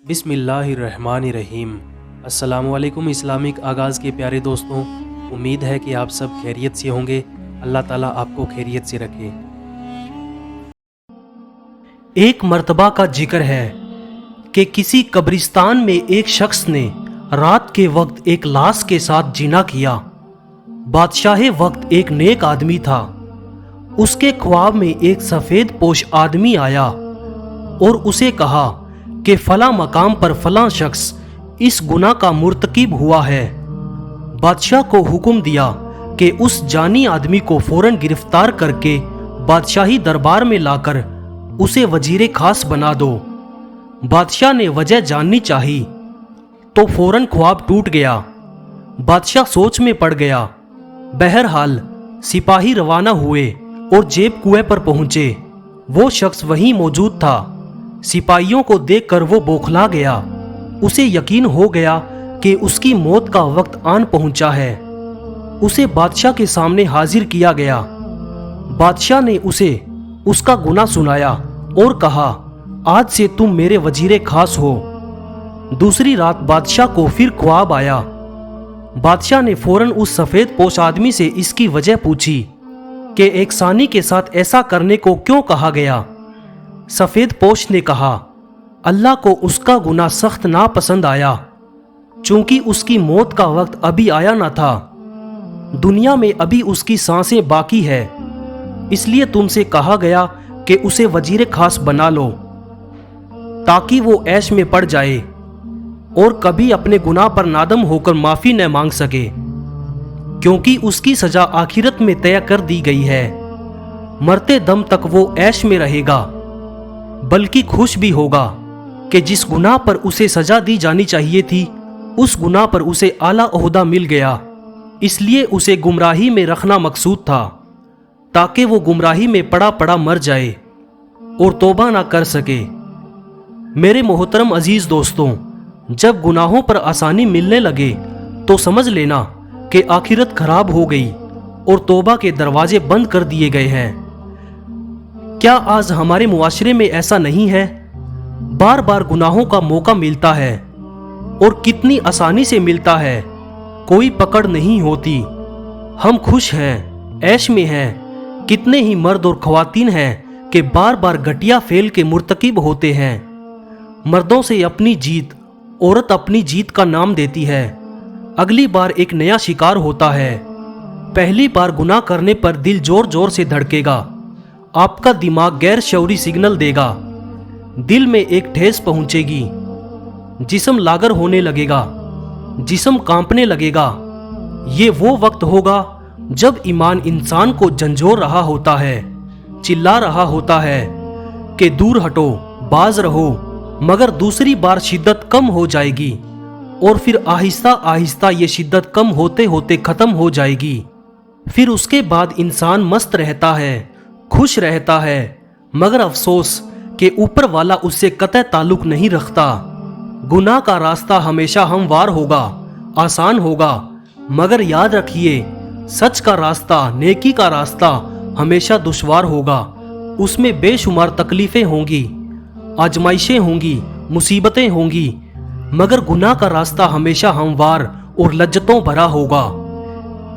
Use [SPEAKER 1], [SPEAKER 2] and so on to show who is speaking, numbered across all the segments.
[SPEAKER 1] بسم اللہ الرحمن الرحیم۔ السلام علیکم اسلامک آغاز کے پیارے دوستوں، امید ہے کہ آپ سب خیریت سے ہوں گے۔ اللہ تعالیٰ آپ کو خیریت سے رکھے۔ ایک مرتبہ کا ذکر ہے کہ کسی قبرستان میں ایک شخص نے رات کے وقت ایک لاش کے ساتھ زنا کیا۔ بادشاہ وقت ایک نیک آدمی تھا۔ اس کے خواب میں ایک سفید پوش آدمی آیا اور اسے کہا کہ فلاں مقام پر فلاں شخص اس گناہ کا مرتکب ہوا ہے۔ بادشاہ کو حکم دیا کہ اس جانی آدمی کو فوراً گرفتار کر کے بادشاہی دربار میں لا کر اسے وزیر خاص بنا دو۔ بادشاہ نے وجہ جاننی چاہی تو فوراً خواب ٹوٹ گیا۔ بادشاہ سوچ میں پڑ گیا۔ بہرحال سپاہی روانہ ہوئے اور جیب کنویں پر پہنچے۔ وہ شخص وہیں موجود تھا۔ سپاہیوں کو دیکھ کر وہ بوکھلا گیا۔ اسے یقین ہو گیا کہ اس کی موت کا وقت آن پہنچا ہے۔ اسے بادشاہ کے سامنے حاضر کیا گیا۔ بادشاہ نے اسے اس کا گناہ سنایا اور کہا، آج سے تم میرے وزیر خاص ہو۔ دوسری رات بادشاہ کو پھر خواب آیا۔ بادشاہ نے فوراً اس سفید پوش آدمی سے اس کی وجہ پوچھی کہ ایک ثانی کے ساتھ ایسا کرنے کو کیوں کہا گیا۔ سفید پوش نے کہا، اللہ کو اس کا گناہ سخت ناپسند آیا، چونکہ اس کی موت کا وقت ابھی آیا نہ تھا۔ دنیا میں ابھی اس کی سانسیں باقی ہے، اس لیے تم سے کہا گیا کہ اسے وزیر خاص بنا لو تاکہ وہ عیش میں پڑ جائے اور کبھی اپنے گناہ پر نادم ہو کر معافی نہ مانگ سکے، کیونکہ اس کی سزا آخرت میں طے کر دی گئی ہے۔ مرتے دم تک وہ عیش میں رہے گا، بلکہ خوش بھی ہوگا کہ جس گناہ پر اسے سزا دی جانی چاہیے تھی اس گناہ پر اسے اعلیٰ عہدہ مل گیا۔ اس لیے اسے گمراہی میں رکھنا مقصود تھا تاکہ وہ گمراہی میں پڑا پڑا مر جائے اور توبہ نہ کر سکے۔ میرے محترم عزیز دوستوں، جب گناہوں پر آسانی ملنے لگے تو سمجھ لینا کہ آخرت خراب ہو گئی اور توبہ کے دروازے بند کر دیے گئے ہیں۔ کیا آج ہمارے معاشرے میں ایسا نہیں ہے؟ بار بار گناہوں کا موقع ملتا ہے اور کتنی آسانی سے ملتا ہے، کوئی پکڑ نہیں ہوتی۔ ہم خوش ہیں، عیش میں ہیں۔ کتنے ہی مرد اور خواتین ہیں کہ بار بار گھٹیا فعل کے مرتکب ہوتے ہیں۔ مردوں سے اپنی جیت، عورت اپنی جیت کا نام دیتی ہے۔ اگلی بار ایک نیا شکار ہوتا ہے۔ پہلی بار گناہ کرنے پر دل زور زور سے دھڑکے گا۔ آپ کا دماغ غیر شعوری سگنل دے گا۔ دل میں ایک ٹھیس پہنچے گی، جسم لاغر ہونے لگے گا، جسم کانپنے لگے گا۔ یہ وہ وقت ہوگا جب ایمان انسان کو جھنجھوڑ رہا ہوتا ہے، چلا رہا ہوتا ہے کہ دور ہٹو، باز رہو، مگر دوسری بار شدت کم ہو جائے گی اور پھر آہستہ آہستہ یہ شدت کم ہوتے ہوتے ختم ہو جائے گی۔ پھر اس کے بعد انسان مست رہتا ہے، خوش رہتا ہے، مگر افسوس کہ اوپر والا اس سے قطع تعلق نہیں رکھتا۔ گناہ کا راستہ ہمیشہ ہموار ہوگا، آسان ہوگا، مگر یاد رکھیے سچ کا راستہ، نیکی کا راستہ ہمیشہ دشوار ہوگا۔ اس میں بے شمار تکلیفیں ہوں گی، آزمائشیں ہوں گی، مصیبتیں ہوں گی، مگر گناہ کا راستہ ہمیشہ ہموار اور لذتوں بھرا ہوگا۔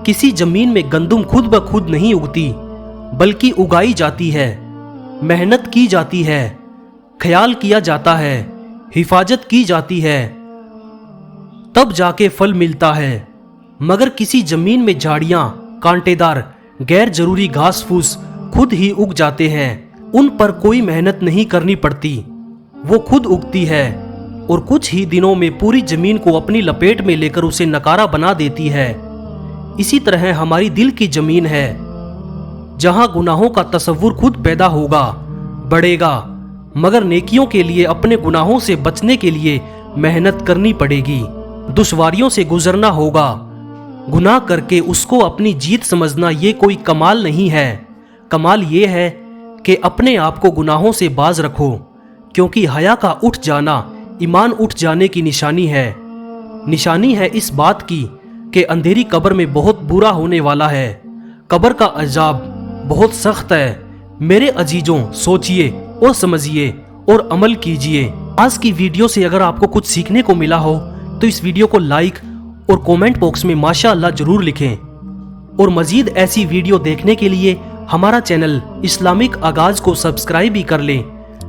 [SPEAKER 1] کسی زمین میں گندم خود بخود نہیں اگتی، بلکہ اگائی جاتی ہے، محنت کی جاتی ہے، خیال کیا جاتا ہے، حفاظت کی جاتی ہے، تب جا کے پھل ملتا ہے۔ مگر کسی زمین میں جھاڑیاں، کانٹے دار، غیر ضروری گھاس پھوس خود ہی اگ جاتے ہیں، ان پر کوئی محنت نہیں کرنی پڑتی، وہ خود اگتی ہے اور کچھ ہی دنوں میں پوری زمین کو اپنی لپیٹ میں لے کر اسے نکارا بنا دیتی ہے۔ اسی طرح ہماری دل کی زمین ہے، جہاں گناہوں کا تصور خود پیدا ہوگا، بڑھے گا، مگر نیکیوں کے لیے اپنے گناہوں سے بچنے کے لیے محنت کرنی پڑے گی، دشواریوں سے گزرنا ہوگا۔ گناہ کر کے اس کو اپنی جیت سمجھنا یہ کوئی کمال نہیں ہے۔ کمال یہ ہے کہ اپنے آپ کو گناہوں سے باز رکھو، کیونکہ حیا کا اٹھ جانا ایمان اٹھ جانے کی نشانی ہے۔ نشانی ہے اس بات کی کہ اندھیری قبر میں بہت برا ہونے والا ہے۔ قبر کا عذاب بہت سخت ہے۔ میرے عزیزوں، سوچئے اور سمجھیے اور عمل کیجئے۔ آج کی ویڈیو سے اگر آپ کو کچھ سیکھنے کو ملا ہو تو اس ویڈیو کو لائک اور کومنٹ باکس میں ماشاءاللہ ضرور لکھیں، اور مزید ایسی ویڈیو دیکھنے کے لیے ہمارا چینل اسلامک آغاز کو سبسکرائب بھی کر لیں۔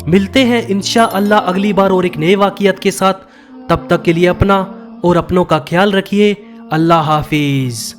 [SPEAKER 1] ملتے ہیں انشاءاللہ اگلی بار اور ایک نئے واقعات کے ساتھ، تب تک کے لیے اپنا اور اپنوں کا خیال رکھیے۔ اللہ حافظ۔